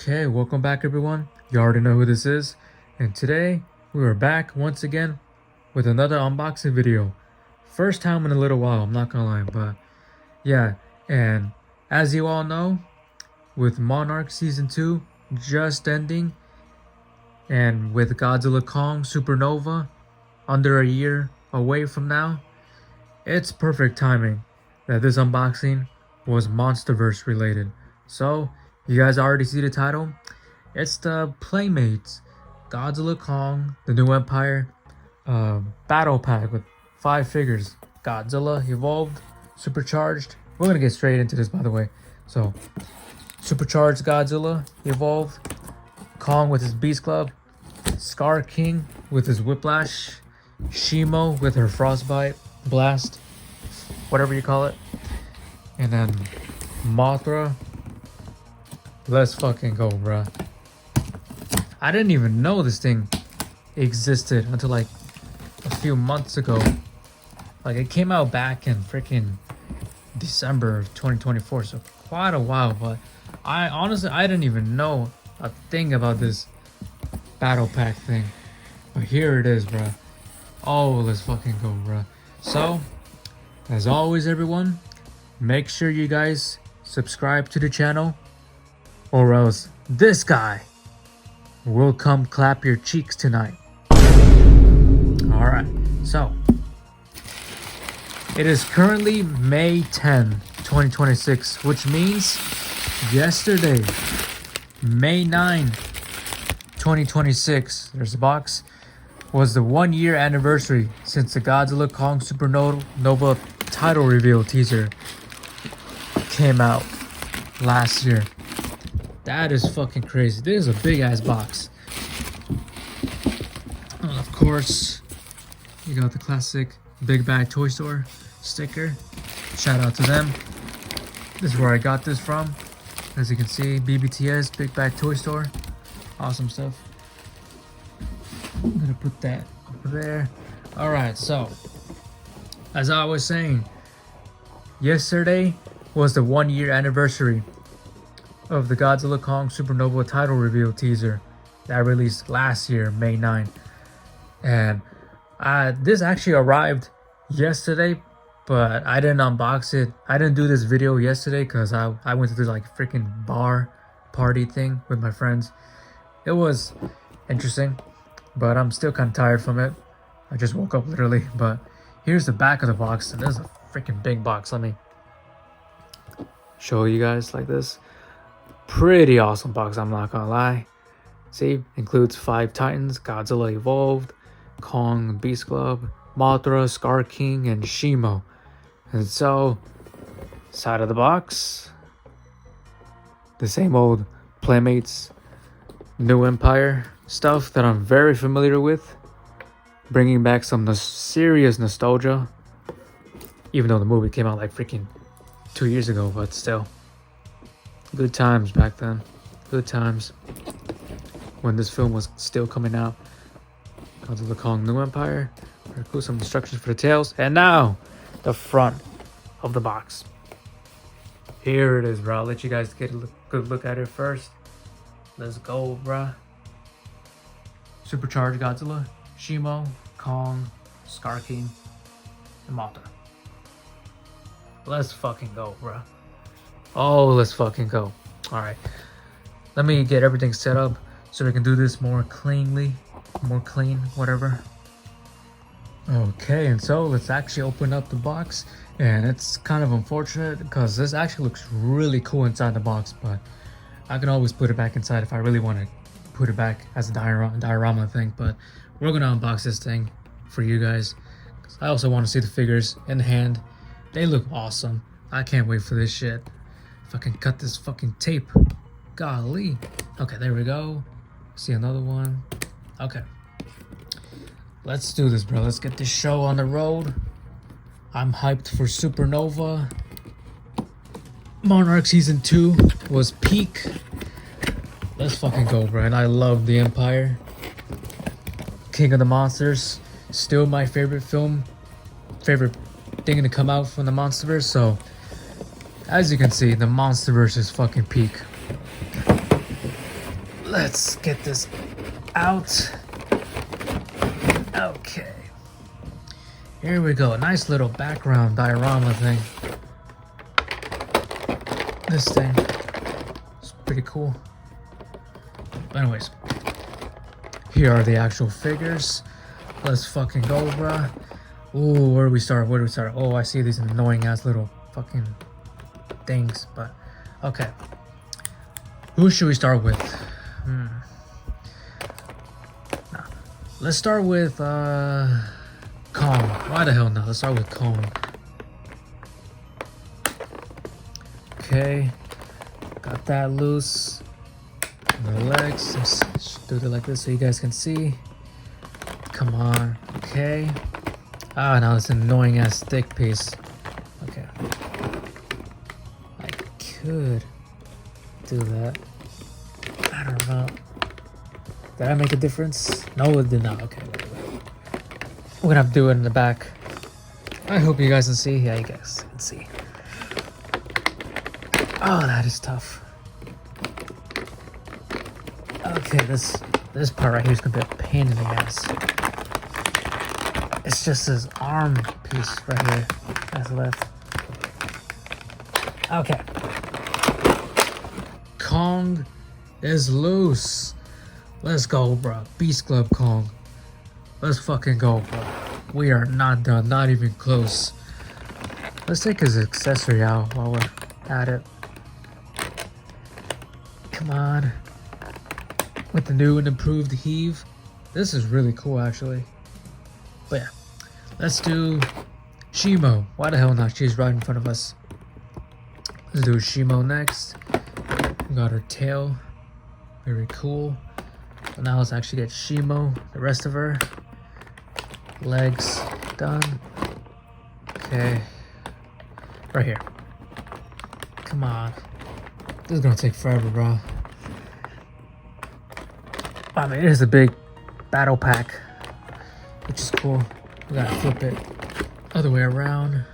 Okay, welcome back everyone. You already know who this is. And today, we are back once again with another unboxing video. First time in a little while, I'm not gonna lie, but yeah. And as you all know, with Monarch Season 2 just ending, and with Godzilla Kong Supernova under a year away from now, it's perfect timing that this unboxing was MonsterVerse related. So, you guys already see the title. It's the Playmates Godzilla Kong The New Empire battle pack with 5 figures. Godzilla Evolved, Supercharged. We're gonna get straight into this, by the way. So, Supercharged Godzilla Evolved, Kong with his Beast Club, Scar King with his Whiplash, Shimo with her Frostbite Blast, whatever you call it, and then Mothra. Let's fucking go, bruh. I didn't even know this thing existed until like a few months ago. Like, it came out back in freaking December of 2024, so quite a while. But I honestly didn't even know a thing about this battle pack thing. But here it is, bruh. Oh, let's fucking go, bruh. So, as always, everyone, make sure you guys subscribe to the channel, or else this guy will come clap your cheeks tonight. Alright, so it is currently May 10, 2026, which means yesterday, May 9, 2026, there's the box, was the 1-year anniversary since the Godzilla Kong Supernova title reveal teaser came out last year. That is fucking crazy. This is a big ass box. And of course, you got the classic Big Bag Toy Store sticker. Shout out to them. This is where I got this from. As you can see, BBTS, Big Bag Toy Store. Awesome stuff. I'm gonna put that over there. Alright, so as I was saying, yesterday was the 1-year anniversary of the Godzilla Kong Supernova title reveal teaser that released last year, May 9. And this actually arrived yesterday, but I didn't unbox it. I didn't do this video yesterday because I went to this like freaking bar party thing with my friends. It was interesting, but I'm still kind of tired from it. I just woke up literally. But here's the back of the box, and this is a freaking big box. Let me show you guys like this. Pretty awesome box, I'm not gonna lie. See, includes 5 Titans, Godzilla Evolved, Kong Beast Club, Mothra, Scar King, and Shimo. And so, side of the box, the same old Playmates New Empire stuff that I'm very familiar with, bringing back some serious nostalgia, even though the movie came out like freaking 2 years ago, but still. Good times back then. Good times when this film was still coming out. Godzilla Kong New Empire. Very cool. Some instructions for the tails. And now, the front of the box. Here it is, bro. I'll let you guys get a good look at it first. Let's go, bro. Supercharged Godzilla, Shimo, Kong, Scar King, and Mothra. Let's fucking go, bro. Oh, let's fucking go. Alright. Let me get everything set up so we can do this more cleanly. More clean, whatever. Okay, and so let's actually open up the box. And it's kind of unfortunate because this actually looks really cool inside the box, but I can always put it back inside if I really want to put it back as a diorama thing. But we're gonna unbox this thing for you guys, because I also want to see the figures in hand. They look awesome. I can't wait for this shit. If I can cut this fucking tape. Golly. Okay, there we go. See another one. Okay. Let's do this, bro. Let's get this show on the road. I'm hyped for Supernova. Monarch Season 2 was peak. Let's fucking go, bro. And I love the Empire. King of the Monsters. Still my favorite film. Favorite thing to come out from the MonsterVerse. So, as you can see, the MonsterVerse is fucking peak. Let's get this out. Okay. Here we go. Nice little background diorama thing. This thing is pretty cool. But anyways, here are the actual figures. Let's fucking go, bruh. Ooh, where do we start? Where do we start? Oh, I see these annoying ass little fucking things, but okay. Who should we start with? Nah. Let's start with Kong. Why the hell not? Let's start with Kong. Okay. Got that loose. And the legs. Let's do it like this so you guys can see. Come on. Okay. Ah, now it's an annoying ass stick piece. Okay. I could do that. I don't know. Did I make a difference? No, it did not. Okay, wait. We're gonna have to do it in the back. I hope you guys can see. Yeah, you guys can see. Oh, that is tough. Okay, this part right here is gonna be a pain in the ass. It's just this arm piece right here that's left. Okay. Kong is loose. Let's go, bro. Beast Club Kong. Let's fucking go, bro. We are not done. Not even close. Let's take his accessory out while we're at it. Come on. With the new and improved heave. This is really cool, actually. But yeah. Let's do Shimo. Why the hell not? She's right in front of us. Let's do Shimo next. We got her tail. Very cool. So now let's actually get Shimo, the rest of her. Legs done. Okay. Right here. Come on. This is gonna take forever, bro. I mean, it is a big battle pack, which is cool. We gotta flip it other way around.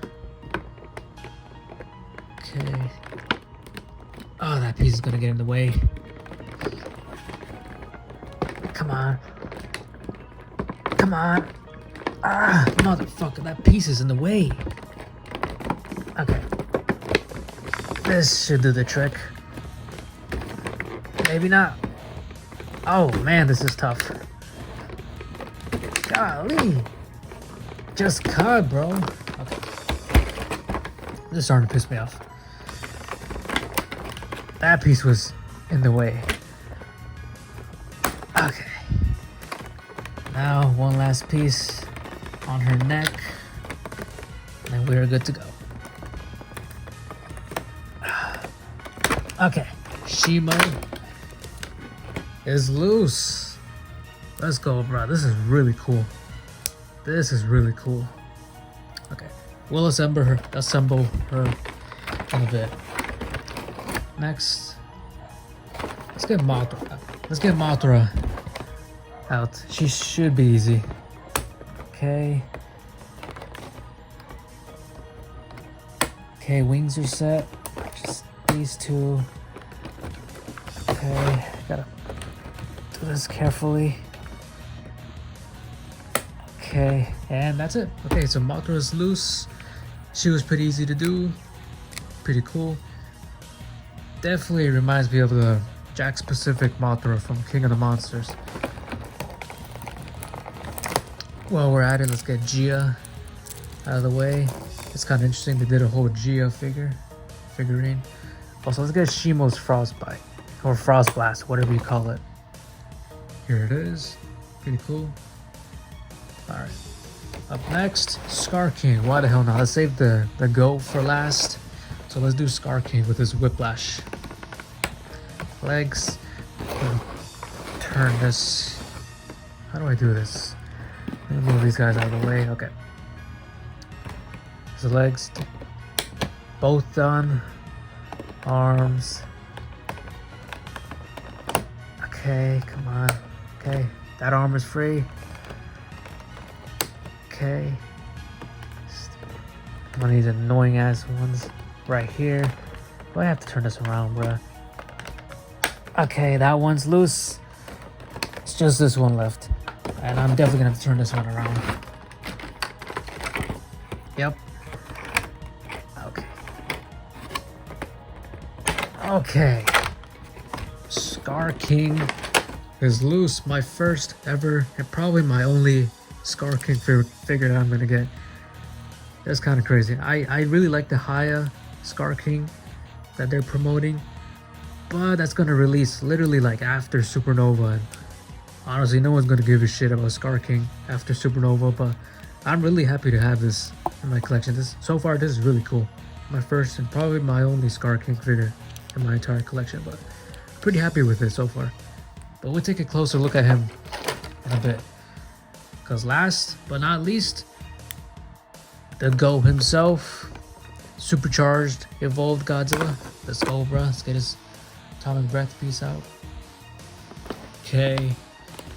Okay. Oh, that piece is gonna get in the way. Come on. Come on. Ah, motherfucker, that piece is in the way. Okay. This should do the trick. Maybe not. Oh man, this is tough. Golly. Just cut, bro. Okay. This is starting to piss me off. That piece was in the way. Okay. Now, one last piece on her neck. And we're good to go. Okay. Shimo is loose. Let's go, bro. This is really cool. This is really cool. Okay. We'll assemble her in a bit. Next. Let's get Mothra. Let's get Mothra out. She should be easy. Okay. Okay, wings are set. Just these two. Okay, gotta do this carefully. Okay, and that's it. Okay, so Mothra is loose. She was pretty easy to do. Pretty cool. Definitely reminds me of the Jack's Pacific Mothra from King of the Monsters. While we're at it, let's get Gia out of the way. It's kind of interesting they did a whole Gia figurine. Also, let's get Shimo's Frostbite or Frost Blast, whatever you call it. Here it is. Pretty cool. Alright. Up next, Scar King. Why the hell not? Let's save the goat for last. So let's do Scar King with his whiplash. Legs. Turn this. How do I do this? Let me move these guys out of the way. Okay. His legs. Both done. Arms. Okay, come on. Okay, that arm is free. Okay. One of these annoying ass ones right here. Do I have to turn this around, bruh? Okay, that one's loose. It's just this one left. And I'm definitely gonna have to turn this one around. Yep. Okay. Okay. Scar King is loose. My first ever and probably my only Scar King figure that I'm gonna get. That's kind of crazy. I really like the Haya Scar King that they're promoting, but that's gonna release literally like after Supernova, and honestly no one's gonna give a shit about Scar King after Supernova, but I'm really happy to have this in my collection. This is really cool. My first and probably my only Scar King figure in my entire collection, but I'm pretty happy with it so far. But we'll take a closer look at him in a bit, because last but not least, the Go himself, supercharged, evolved Godzilla. Let's go, bruh. Let's get his atomic breath piece out. Okay,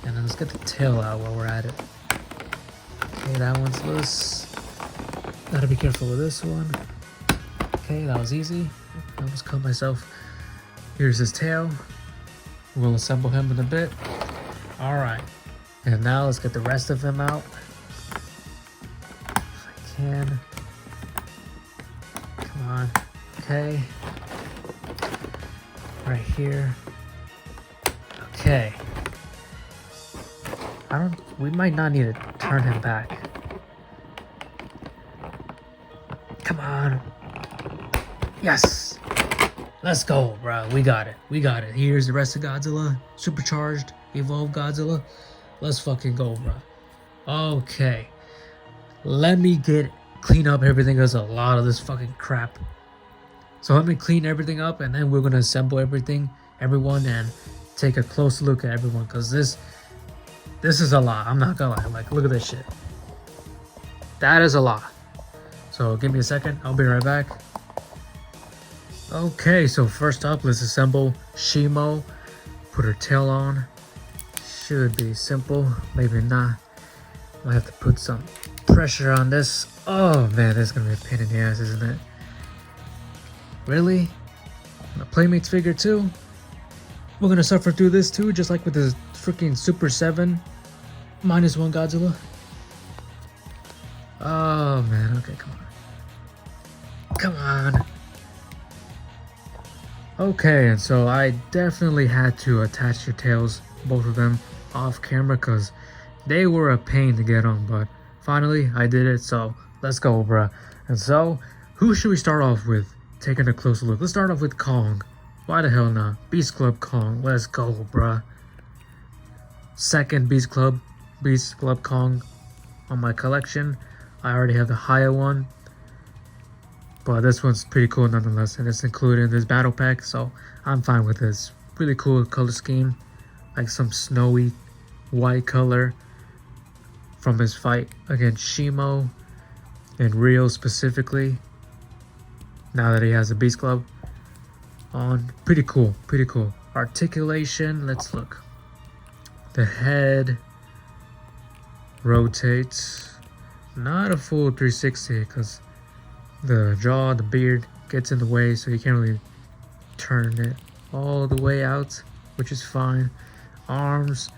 and then let's get the tail out while we're at it. Okay, that one's loose. Gotta be careful with this one. Okay, that was easy. I almost cut myself. Here's his tail. We'll assemble him in a bit. Alright, and now let's get the rest of him out. Can. Come on. Okay. Right here. Okay. We might not need to turn him back. Come on. Yes. Let's go, bro. We got it. We got it. Here's the rest of Godzilla. Supercharged, evolved Godzilla. Let's fucking go, bro. Okay. Let me clean up everything. There's a lot of this fucking crap. So let me clean everything up, and then we're gonna assemble everyone, and take a close look at everyone, because this is a lot. I'm not gonna lie. Like, look at this shit. That is a lot. So give me a second. I'll be right back. Okay, so first up, let's assemble Shimo. Put her tail on. Should be simple. Maybe not. Might have to put some pressure on this. Oh man, this is gonna be a pain in the ass, isn't it? Really? A Playmates figure too? We're gonna suffer through this too, just like with the freaking Super 7 -1 Godzilla. Oh man, okay, come on. Come on. Okay, and so I definitely had to attach your tails, both of them, off camera, because they were a pain to get on, but finally I did it, so let's go, bruh. And so, who should we start off with? Taking a closer look. Let's start off with Kong. Why the hell not? Beast Club Kong. Let's go, bruh. Second Beast Club Kong on my collection. I already have the higher one, but this one's pretty cool nonetheless, and it's included in this battle pack, so I'm fine with this. Really cool color scheme, like some snowy white color from his fight against Shimo and Rio specifically. Now that he has a Beast Club on, pretty cool, pretty cool. Articulation, let's look. The head rotates, not a full 360 because the jaw, the beard gets in the way, so you can't really turn it all the way out, which is fine. Arms,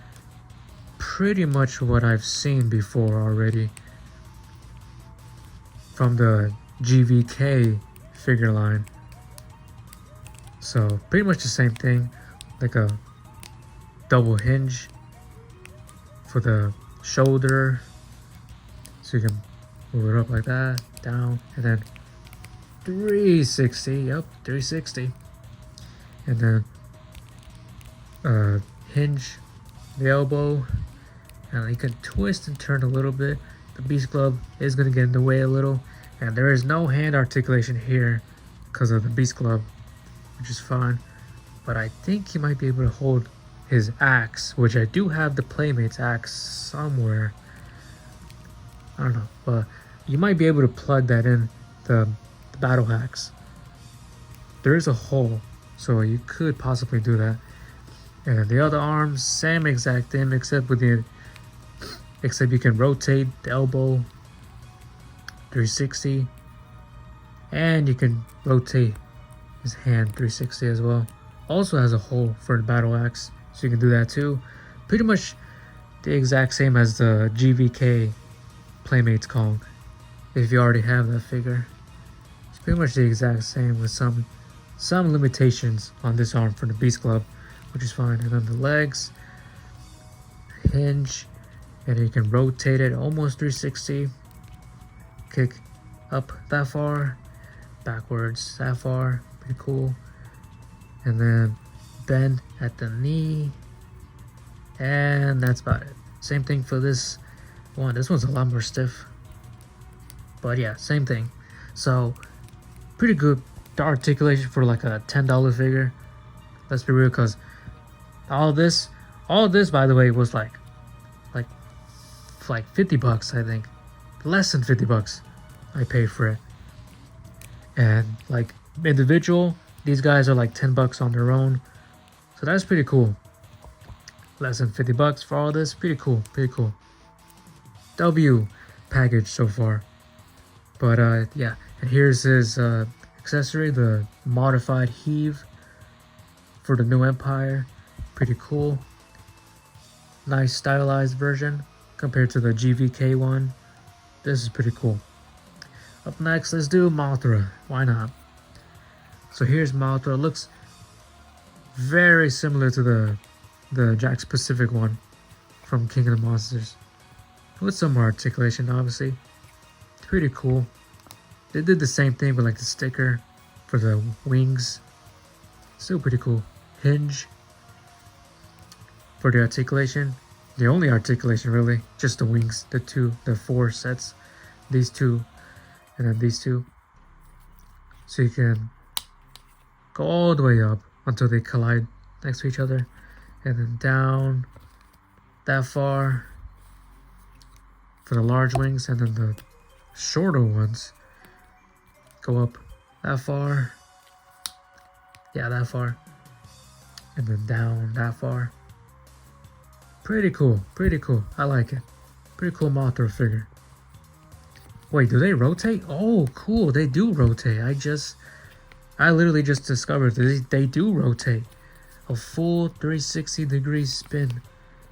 pretty much what I've seen before already from the GVK figure line. So pretty much the same thing, like a double hinge for the shoulder, so you can move it up like that, down, and then 360. Yep, 360. And then hinge the elbow, and you can twist and turn a little bit. The Beast Club is going to get in the way a little, and there is no hand articulation here because of the Beast Club, which is fine. But I think he might be able to hold his axe, which I do have the Playmates axe somewhere. I don't know, but you might be able to plug that in the battle axe. There is a hole, so you could possibly do that. And the other arms, same exact thing, except you can rotate the elbow 360, and you can rotate his hand 360 as well. Also has a hole for the battle axe, so you can do that too. Pretty much the exact same as the GVK Playmates Kong, if you already have that figure. It's pretty much the exact same with some limitations on this arm for the Beast Club, which is fine. And then the legs, hinge, and you can rotate it almost 360. Kick up that far, backwards that far, pretty cool. And then bend at the knee, and that's about it. Same thing for this one. This one's a lot more stiff, but yeah, same thing. So pretty good articulation for like a $10 figure. Let's be real, because all this by the way was like 50 bucks, I think. Less than 50 bucks I paid for it. And like individual, these guys are like 10 bucks on their own. So that's pretty cool. Less than 50 bucks for all this. Pretty cool. W package so far. But yeah, and here's his accessory, the modified heave for the new Empire. Pretty cool. Nice stylized version compared to the GVK one. This is pretty cool. Up next, let's do Mothra. Why not? So here's Mothra. Looks very similar to the Jakks Pacific one from King of the Monsters, with some more articulation, obviously. Pretty cool. They did the same thing with like the sticker for the wings. Still pretty cool. Hinge for the articulation. The only articulation really, just the wings, the 4 sets, these 2, and then these 2. So you can go all the way up until they collide next to each other, and then down that far for the large wings, and then the shorter ones go up that far, yeah, that far, and then down that far. Pretty cool. I like it. Pretty cool Mothra figure. Wait, do they rotate? Oh, cool. They do rotate. I literally just discovered they do rotate. A full 360-degree spin.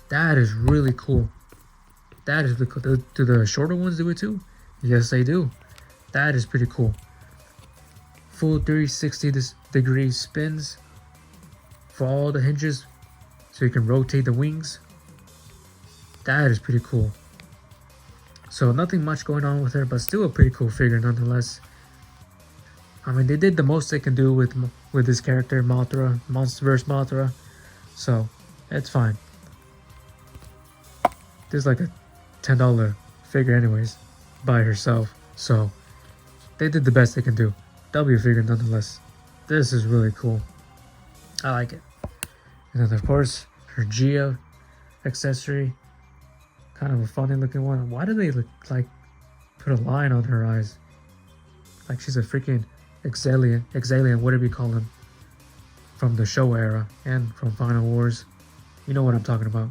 That is really cool. That is really cool. Do the shorter ones do it too? Yes, they do. That is pretty cool. Full 360-degree spins for all the hinges, so you can rotate the wings. That is pretty cool. So nothing much going on with her, but still a pretty cool figure nonetheless. I mean, they did the most they can do with this character, Mothra, Monsterverse Mothra. So it's fine. This is like a $10 figure anyways, by herself. So they did the best they can do. W figure nonetheless. This is really cool. I like it. And then of course her Gia accessory. Kind of a funny looking one. Why do they look like put a line on her eyes? Like she's a freaking Exalian, whatever you call him, from the show era and from Final Wars. You know what I'm talking about.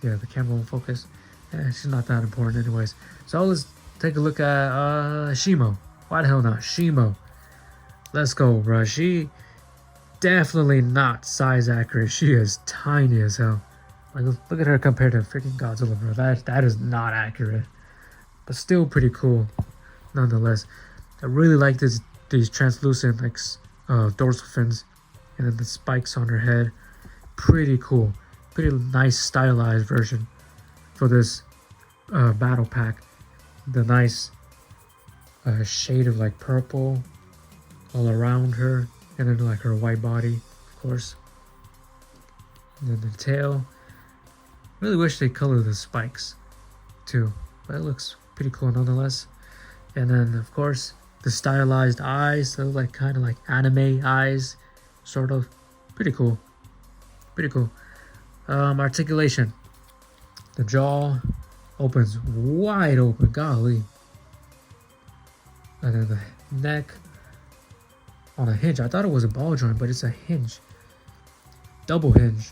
Yeah, the camera won't focus. Yeah, she's not that important anyways. So let's take a look at Shimo. Why the hell not? Shimo. Let's go, bro. She definitely not size accurate. She is tiny as hell. Like, look at her compared to freaking Godzilla, bro. That is not accurate. But still pretty cool, nonetheless. I really like these translucent like dorsal fins, and then the spikes on her head. Pretty cool. Pretty nice stylized version for this battle pack. The nice shade of like purple all around her, and then like her white body, of course. And then the tail. Really wish they colored the spikes too, but it looks pretty cool nonetheless. And then of course the stylized eyes, they look like kind of like anime eyes, sort of. Pretty cool. Articulation. The jaw opens wide open, golly. And then the neck on a hinge. I thought it was a ball joint, but it's a hinge. Double hinge.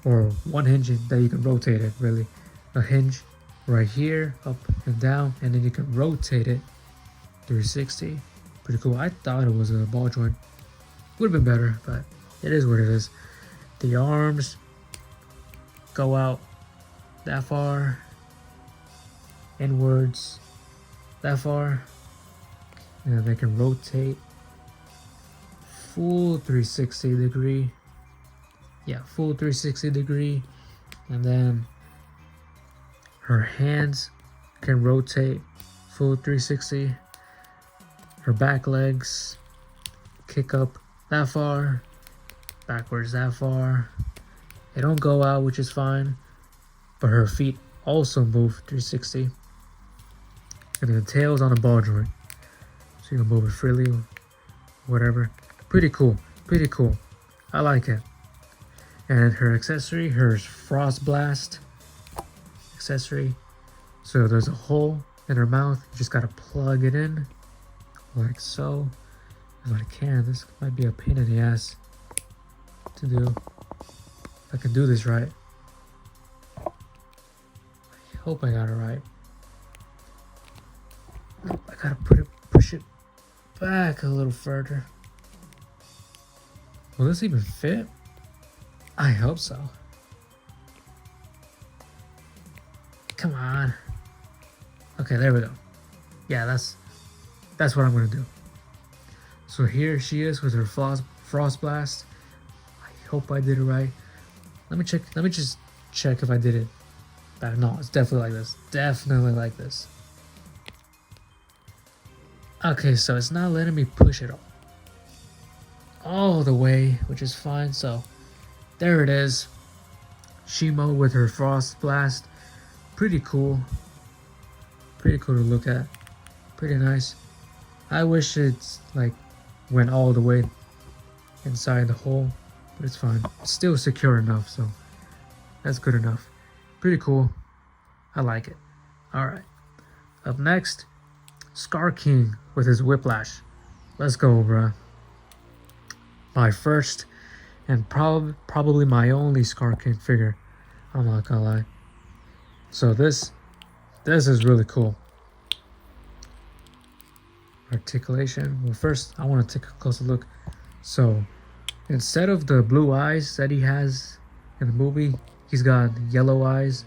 Or one hinge that you can rotate it, really. A hinge right here, up and down, and then you can rotate it 360. Pretty cool. I thought it was a ball joint. Would have been better, but it is what it is. The arms go out that far, inwards that far, and then they can rotate full 360 degree. Yeah, full 360 degree. And then her hands can rotate full 360. Her back legs kick up that far, backwards that far. They don't go out, which is fine, but her feet also move 360. And then the tail's on a ball joint, so you can move it freely, whatever. Pretty cool, pretty cool. I like it. And her accessory, her Frost Blast accessory. So there's a hole in her mouth. You just gotta plug it in, like so. If I can, this might be a pain in the ass to do. If I can do this right. I hope I got it right. I gotta push it back a little further. Will this even fit? I hope so. Come on. Okay, there we go. Yeah, that's what I'm gonna do. So here she is with her Frost Blast. I hope I did it right. Let me check. Let me just check if I did it. No, it's definitely like this. Definitely like this. Okay, so it's not letting me push it all the way, which is fine. So there it is. Shimo with her Frost Blast. Pretty cool. Pretty cool to look at. Pretty nice. I wish it's like went all the way inside the hole, but it's fine. It's still secure enough, so that's good enough. Pretty cool. I like it. Alright. Up next, Scar King with his Whiplash. Let's go, bruh. My first and probably my only Scar King figure. I'm not gonna lie. So this is really cool. Articulation. Well, first I want to take a closer look. So instead of the blue eyes that he has in the movie, he's got yellow eyes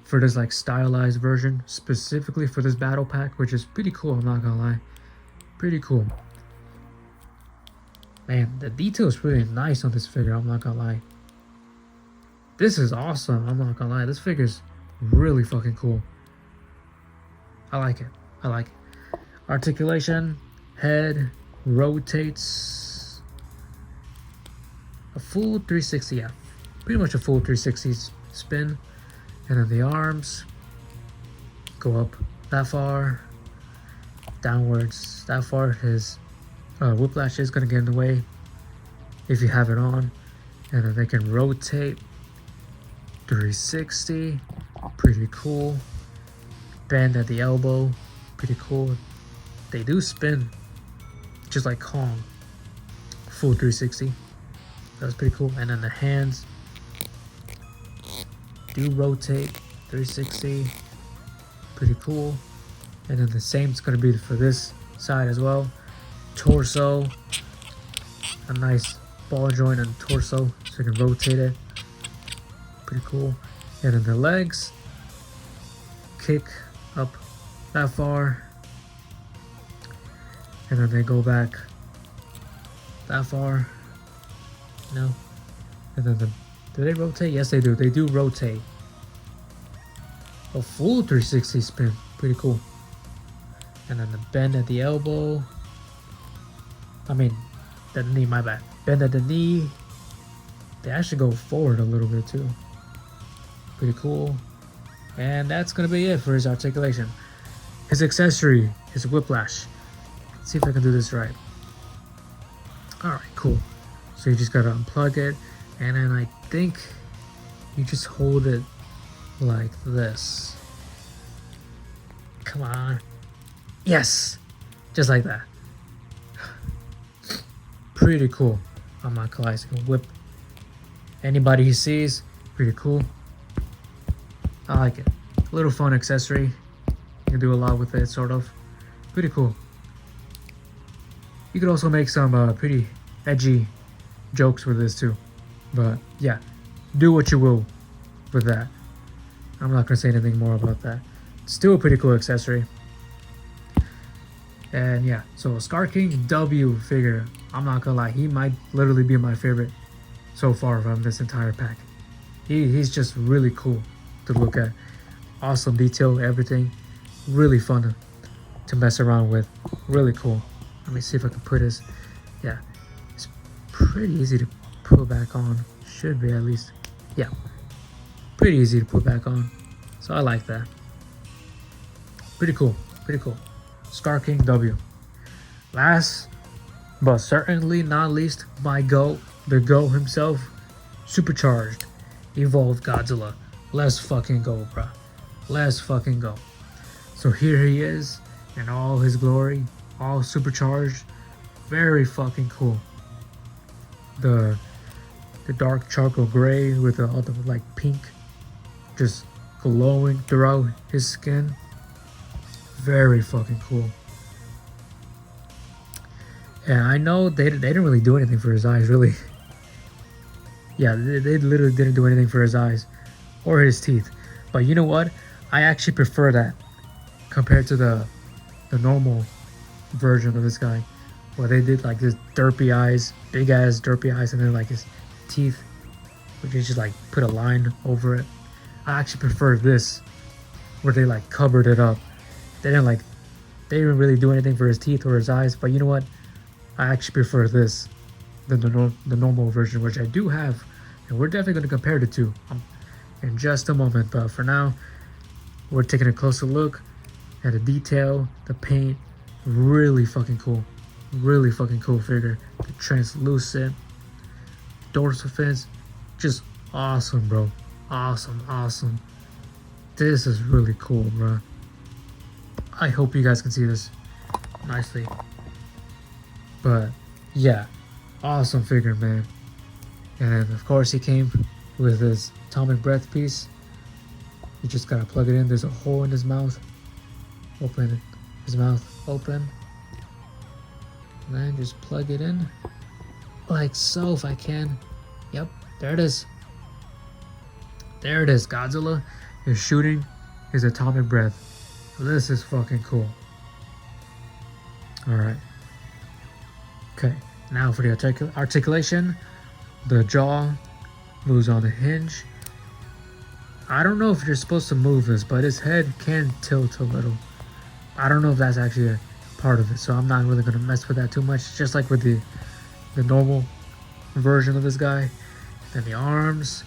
for this like stylized version, specifically for this battle pack, which is pretty cool. I'm not gonna lie, pretty cool. Man, the detail is really nice on this figure. I'm not gonna lie. This is awesome. I'm not gonna lie. This figure's really fucking cool. I like it. I like it. Articulation, head rotates a full 360, yeah, pretty much a full 360 spin, and then the arms go up that far, downwards that far. His whiplash is gonna get in the way if you have it on, and then they can rotate 360, pretty cool. Bend at the elbow, pretty cool. They do spin, just like Kong, full 360. That's pretty cool. And then the hands do rotate 360, pretty cool. And then the same is going to be for this side as well. Torso, a nice ball joint and torso, so you can rotate it, pretty cool. And then the legs kick up that far, and then they go back that far, no, and then do they rotate? Yes, they do. They do rotate. A full 360 spin, pretty cool. And then the bend at the elbow. I mean, the knee. My bad. Bend at the knee. They actually go forward a little bit too. Pretty cool. And that's gonna be it for his articulation. His accessory, his whiplash. Let's see if I can do this right. Alright, cool. So you just gotta unplug it, and then I think you just hold it like this. Come on. Yes! Just like that. Pretty cool. I'm not gonna lie, so you can whip anybody he sees. Pretty cool. I like it. A little fun accessory. You can do a lot with it, sort of. Pretty cool. You could also make some pretty edgy jokes with this too. But yeah, do what you will with that. I'm not gonna say anything more about that. Still a pretty cool accessory. And yeah, so Scar King W figure, I'm not gonna lie, he might literally be my favorite so far from this entire pack. He's just really cool to look at. Awesome detail, everything. Really fun to mess around with. Really cool. Let me see if I can put his, yeah, it's pretty easy to put back on. Should be at least. Yeah, pretty easy to put back on. So I like that. Pretty cool, pretty cool. Scar King W. Last, but certainly not least, my GOAT, the GOAT himself, supercharged, evolved Godzilla. Let's fucking go, bruh. Let's fucking go. So here he is in all his glory, all supercharged. Very fucking cool. The dark charcoal gray with the other like pink just glowing throughout his skin. Very fucking cool. And I know they didn't really do anything for his eyes, really. Yeah, they literally didn't do anything for his eyes or his teeth. But you know what? I actually prefer that compared to the normal version of this guy, where they did like this derpy eyes, big ass derpy eyes, and then like his teeth, which is just like put a line over it. I actually prefer this, where they like covered it up. They didn't really do anything for his teeth or his eyes. But you know what? I actually prefer this than the normal version, which I do have, and we're definitely going to compare the two in just a moment. But for now, we're taking a closer look at the detail, the paint. Really fucking cool. Really fucking cool figure. The translucent dorsal fins, just awesome, bro. Awesome. This is really cool, bro. I hope you guys can see this nicely. But yeah, awesome figure, man. And of course he came with his atomic breath piece. You just gotta plug it in. There's a hole in his mouth. Open his mouth open. And then just plug it in. Like so, if I can. Yep, there it is. There it is. Godzilla is shooting his atomic breath. This is fucking cool. Alright. Okay, now for the articulation. The jaw moves on a hinge. I don't know if you're supposed to move this, but his head can tilt a little. I don't know if that's actually a part of it, so I'm not really going to mess with that too much. Just like with the normal version of this guy. Then the arms.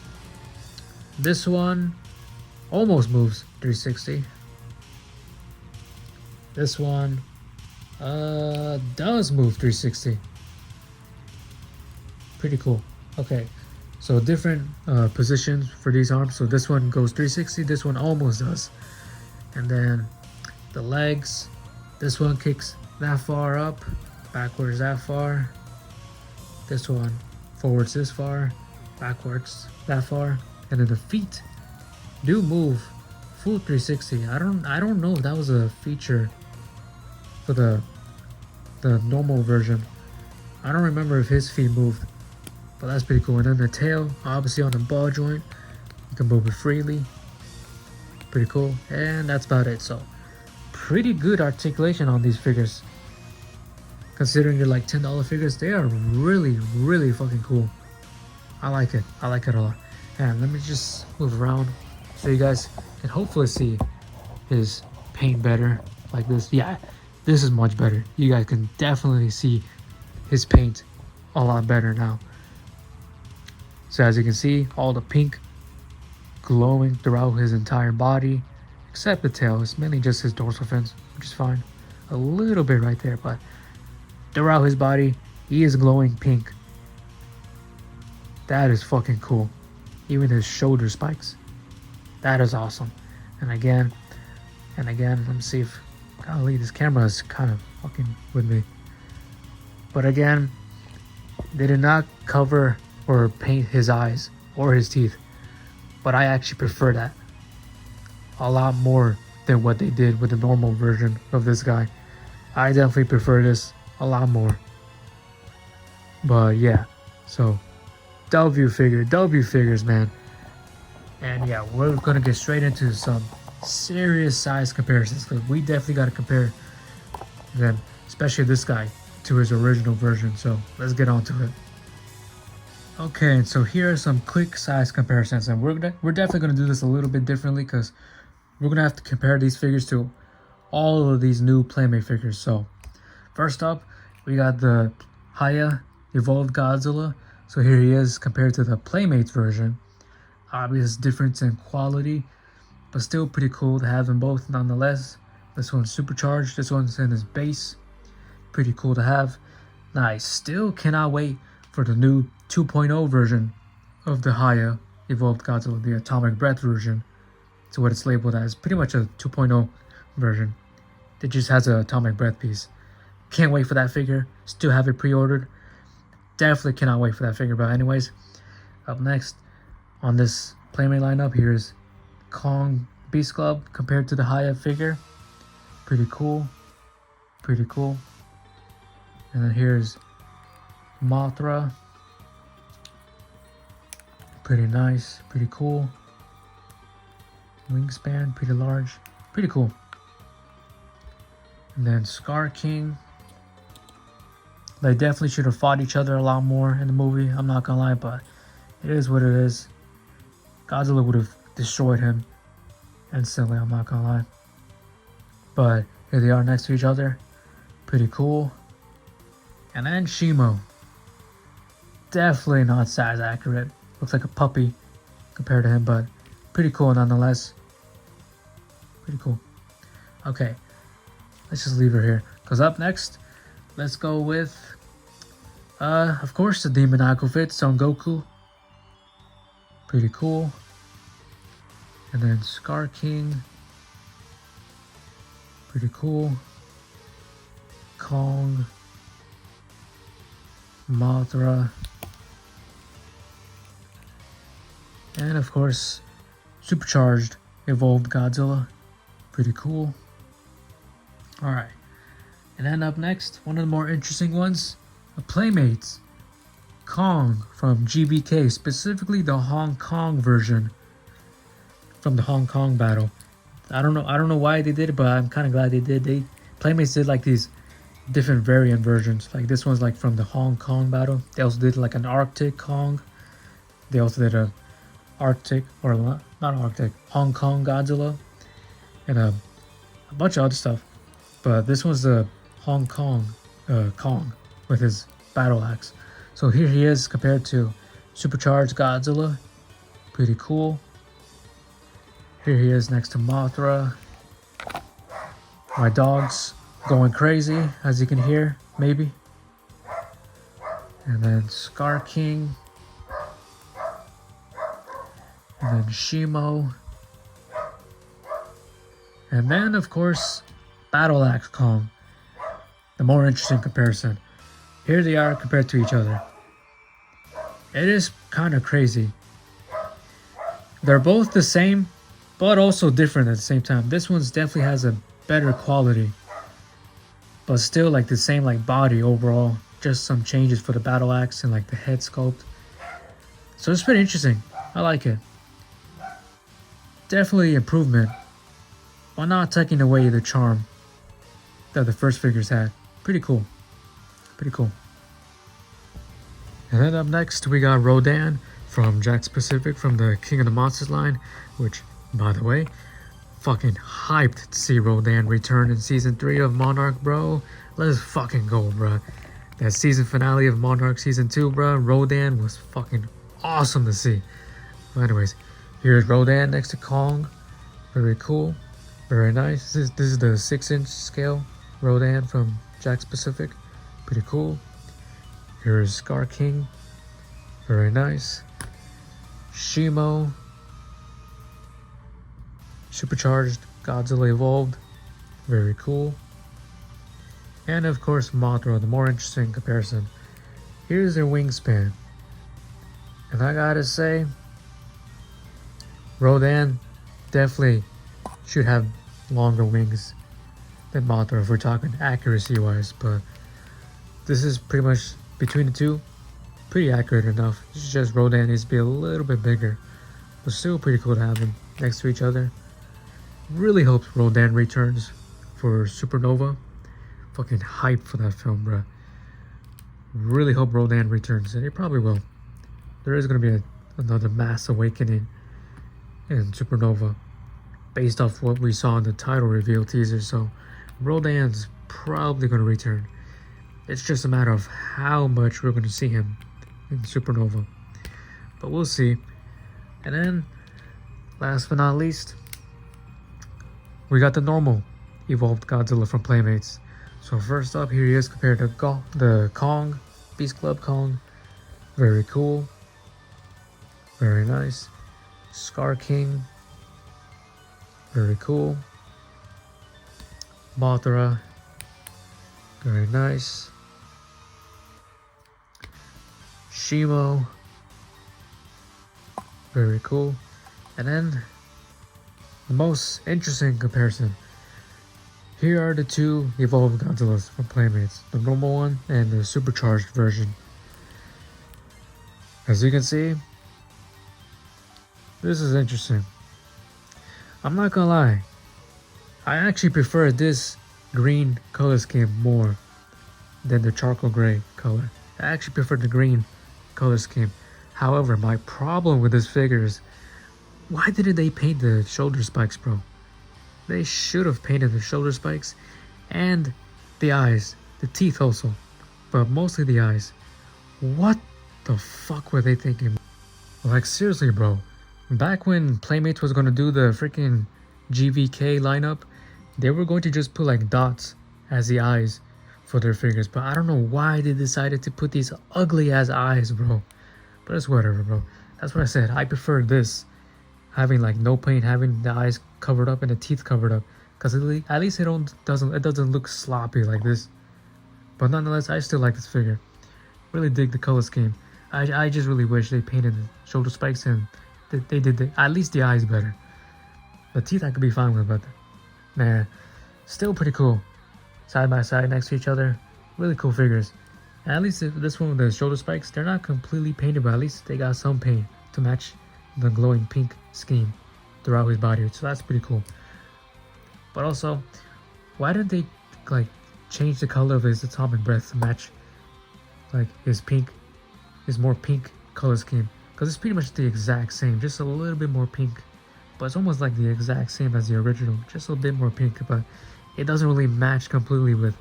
This one almost moves 360. This one does move 360. Pretty cool. Okay, so different positions for these arms. So this one goes 360, this one almost does. And then the legs, this one kicks that far up, backwards that far. This one forwards this far, backwards that far. And then the feet do move full 360. I don't know if that was a feature for the normal version. I don't remember if his feet moved, but that's pretty cool. And then the tail, obviously on the ball joint, you can move it freely. Pretty cool. And that's about it. So pretty good articulation on these figures. Considering they're like $10 figures, they are really fucking cool. I like it. I like it a lot. And let me just move around so you guys can hopefully see his paint better like this. Yeah, this is much better. You guys can definitely see his paint a lot better now. So as you can see, all the pink glowing throughout his entire body, except the tail. It's mainly just his dorsal fins, which is fine. A little bit right there, but throughout his body, he is glowing pink. That is fucking cool. Even his shoulder spikes. That is awesome. And again, let me see if, golly, this camera is kind of fucking with me. But again, they did not cover or paint his eyes or his teeth. But I actually prefer that a lot more than what they did with the normal version of this guy. I definitely prefer this a lot more. But yeah, so W figures, man. And yeah, we're gonna get straight into some serious size comparisons because we definitely got to compare them, especially this guy, to his original version. So let's get on to it. Okay, and so here are some quick size comparisons, and we're definitely gonna do this a little bit differently because we're gonna have to compare these figures to all of these new Playmate figures. So first up, we got the Haya Evolved Godzilla. So here he is compared to the Playmates version. Obvious difference in quality, but still pretty cool to have them both nonetheless. This one's supercharged, this one's in his base. Pretty cool to have. Now I still cannot wait for the new 2.0 version of the Haya Evolved Godzilla, the Atomic Breath version. To what it's labeled as, pretty much a 2.0 version. It just has an Atomic Breath piece. Can't wait for that figure. Still have it pre-ordered. Definitely cannot wait for that figure. But anyways, up next on this Playmate lineup, here's Kong Beast Club compared to the Haya figure. Pretty cool. Pretty cool. And then here's Mothra. Pretty nice. Pretty cool. Wingspan, pretty large. Pretty cool. And then Scar King. They definitely should have fought each other a lot more in the movie. I'm not gonna lie, but it is what it is. Godzilla would have destroyed him instantly, I'm not gonna lie. But here they are next to each other. Pretty cool. And then Shimo. Definitely not size accurate. Looks like a puppy compared to him, but pretty cool nonetheless. Pretty cool. Okay, let's just leave her here. Because up next, let's go with, of course, the Demoniacal Fit, Son Goku. Pretty cool. And then Scar King. Pretty cool. Kong. Mothra. And of course, Supercharged Evolved Godzilla. Pretty cool. Alright. And then up next, one of the more interesting ones, a Playmates. Kong from GBK, specifically the Hong Kong version from the Hong Kong battle. I don't know why they did it, but I'm kind of glad they did. Playmates did like these different variant versions. Like this one's like from the Hong Kong battle. They also did like an Arctic Kong. They also did a Arctic, or not Arctic, Hong Kong Godzilla, and a bunch of other stuff. But this one's the Hong Kong Kong with his battle axe. So here he is compared to Supercharged Godzilla. Pretty cool. Here he is next to Mothra. My dog's going crazy, as you can hear, maybe. And then Scar King. And then Shimo. And then, of course, Battle Axe Kong. The more interesting comparison. Here they are compared to each other. It is kind of crazy. They're both the same, but also different at the same time. This one's definitely has a better quality, but still like the same like body overall. Just some changes for the battle axe and like the head sculpt. So it's pretty interesting. I like it. Definitely improvement, while not taking away the charm that the first figures had. Pretty cool. Pretty cool. And then up next we got Rodan from Jakks Pacific from the King of the Monsters line, which, by the way, fucking hyped to see Rodan return in season 3 of Monarch, bro. Let's fucking go, bro. That season finale of Monarch season 2, bro, Rodan was fucking awesome to see. But anyways, here's Rodan next to Kong. Very cool. Very nice. This is the 6-inch scale Rodan from Jakks Pacific. Pretty cool. Here's Scar King. Very nice. Shimo. Supercharged Godzilla Evolved. Very cool. And of course Mothra, the more interesting comparison. Here's their wingspan. And I gotta say, Rodan definitely should have longer wings than Mothra if we're talking accuracy wise, but this is pretty much between the two. pretty accurate enough. It's just Rodan needs to be a little bit bigger, but still pretty cool to have them next to each other. Really hope Rodan returns for Supernova. Fucking hype for that film, bruh. Really hope Rodan returns, and he probably will. There is gonna be another mass awakening in Supernova, based off what we saw in the title reveal teaser. So Rodan's probably gonna return. It's just a matter of how much we're gonna see him in Supernova, but we'll see. And then, last but not least, we got the normal evolved Godzilla from Playmates. So first up, here he is compared to the Kong, Beast Club Kong. Very cool. Very nice. Scar King. Very cool. Mothra. Very nice. Shimo. Very cool. And then the most interesting comparison. Here are the two evolved Godzillas from Playmates, the normal one and the supercharged version. As you can see, this is interesting. I'm not gonna lie, I actually prefer this green color scheme more than the charcoal gray color. I actually prefer the green color scheme. However, my problem with this figure is, why didn't they paint the shoulder spikes, bro? They should have painted the shoulder spikes and the eyes, the teeth also, but mostly the eyes. What the fuck were they thinking? Like, seriously, bro. Back when Playmates was gonna do the freaking GVK lineup, they were going to just put like dots as the eyes for their figures, but I don't know why they decided to put these ugly ass eyes, bro. But it's whatever, bro. That's what I said. I prefer this, having like no paint, having the eyes covered up and the teeth covered up, because at least it doesn't look sloppy like this. But nonetheless, I still like this figure. Really dig the color scheme. I just really wish they painted the shoulder spikes and they did at least the eyes better. The teeth I could be fine with, but man, still pretty cool. Side by side next to each other, really cool figures. And at least this one with the shoulder spikes, they're not completely painted, but at least they got some paint to match the glowing pink scheme throughout his body, so that's pretty cool. But also, why didn't they like change the color of his atomic breath to match like his more pink color scheme? Because it's pretty much the exact same, just a little bit more pink, but it's almost like the exact same as the original, just a bit more pink, but it doesn't really match completely with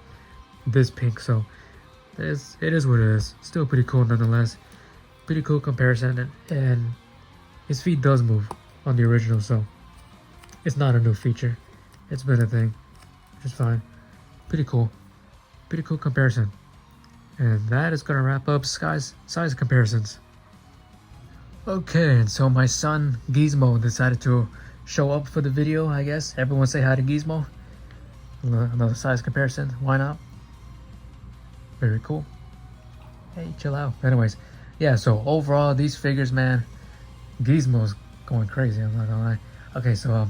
this pink. So it is what it is. Still pretty cool nonetheless. Pretty cool comparison, and his feet does move on the original, so it's not a new feature. It's been a thing, which is fine. Pretty cool comparison. And that is gonna wrap up size comparisons. Okay, and so my son Gizmo decided to show up for the video, I guess. Everyone say hi to Gizmo. Another size comparison, why not? Very cool. Hey, chill out. Anyways, yeah, so overall these figures, man, Gizmo's going crazy, I'm not gonna lie. Okay, so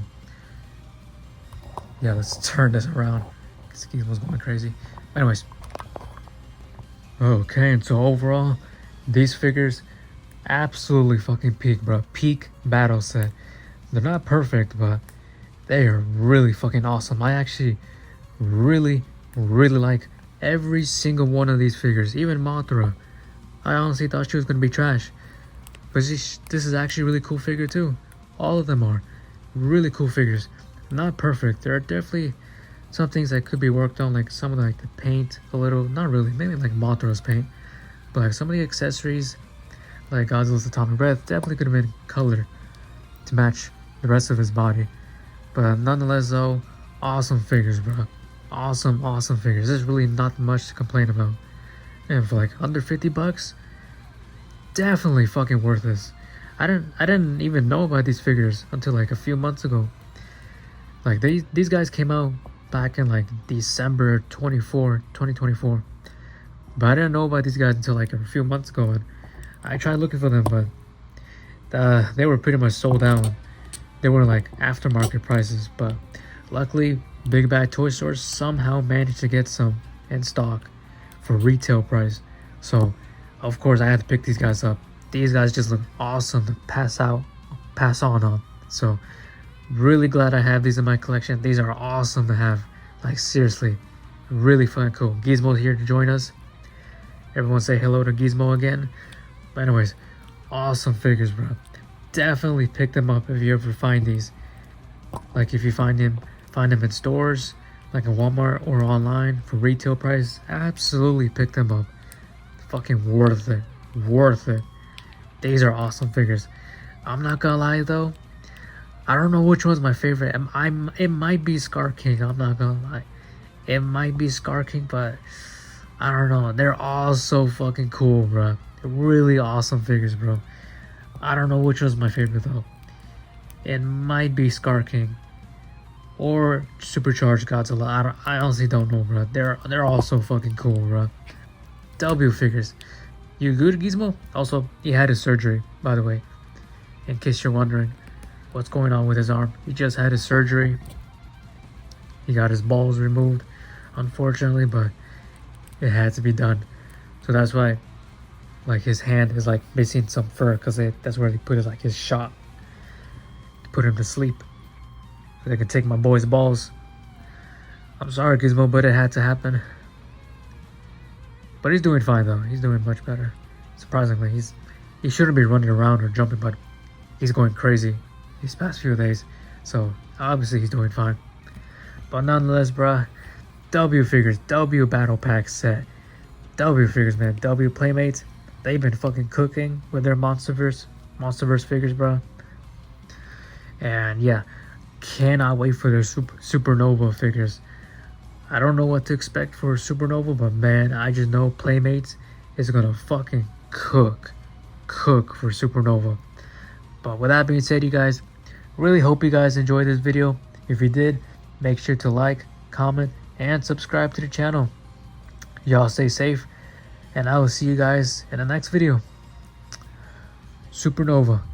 yeah, let's turn this around, because Gizmo's going crazy. Anyways, okay, and so overall these figures absolutely fucking peak, bro. Peak battle set. They're not perfect, but they are really fucking awesome. I actually really like every single one of these figures. Even Mothra, I honestly thought she was gonna be trash, but this is actually a really cool figure too. All of them are really cool figures. Not perfect. There are definitely some things that could be worked on, like some of the paint a little, not really, maybe like Mothra's paint, but like some of the accessories, like Godzilla's atomic breath, definitely could have been colored to match the rest of his body. But nonetheless though, awesome figures, bro. Awesome figures. There's really not much to complain about. And for like under 50 bucks, definitely fucking worth this. I didn't even know about these figures until like a few months ago. Like these guys came out back in like December 2024. But I didn't know about these guys until like a few months ago, and I tried looking for them, but they were pretty much sold out. They were like aftermarket prices, but luckily Big Bad Toy Stores somehow managed to get some in stock for retail price. So Of course, I had to pick these guys up. These guys just look awesome to pass on. So, really glad I have these in my collection. These are awesome to have. Like, seriously, really fun and cool. Gizmo's here to join us. Everyone say hello to Gizmo again. But anyways, awesome figures, bro. Definitely pick them up if you ever find these. Like, if you find them in stores, like in Walmart or online for retail price, absolutely pick them up. Fucking worth it. Worth it. These are awesome figures. I'm not gonna lie though, I don't know which one's my favorite. It might be Scar King, I'm not gonna lie. It might be Scar King, but I don't know. They're all so fucking cool, bro. They're really awesome figures, bro. I don't know which one's my favorite though. It might be Scar King or Supercharged Godzilla. I honestly don't know, bro. They're all so fucking cool, bro. W figures. You good, Gizmo? Also, he had his surgery, by the way. In case you're wondering what's going on with his arm. He just had his surgery. He got his balls removed, unfortunately, but it had to be done. So that's why, like, his hand is like missing some fur, because that's where they put his shot to put him to sleep, so they can take my boy's balls. I'm sorry, Gizmo, but it had to happen. But he's doing fine though. He's doing much better. Surprisingly, he shouldn't be running around or jumping, but he's going crazy these past few days. So obviously he's doing fine. But nonetheless, bruh, W figures, W battle pack set. W figures, man. W Playmates, they've been fucking cooking with their Monsterverse figures, bro. And yeah, cannot wait for their Supernova figures. I don't know what to expect for Supernova, but man, I just know Playmates is gonna fucking cook for Supernova. But with that being said, you guys, really hope you guys enjoyed this video. If you did, make sure to like, comment, and subscribe to the channel. Y'all stay safe, and I will see you guys in the next video. Supernova.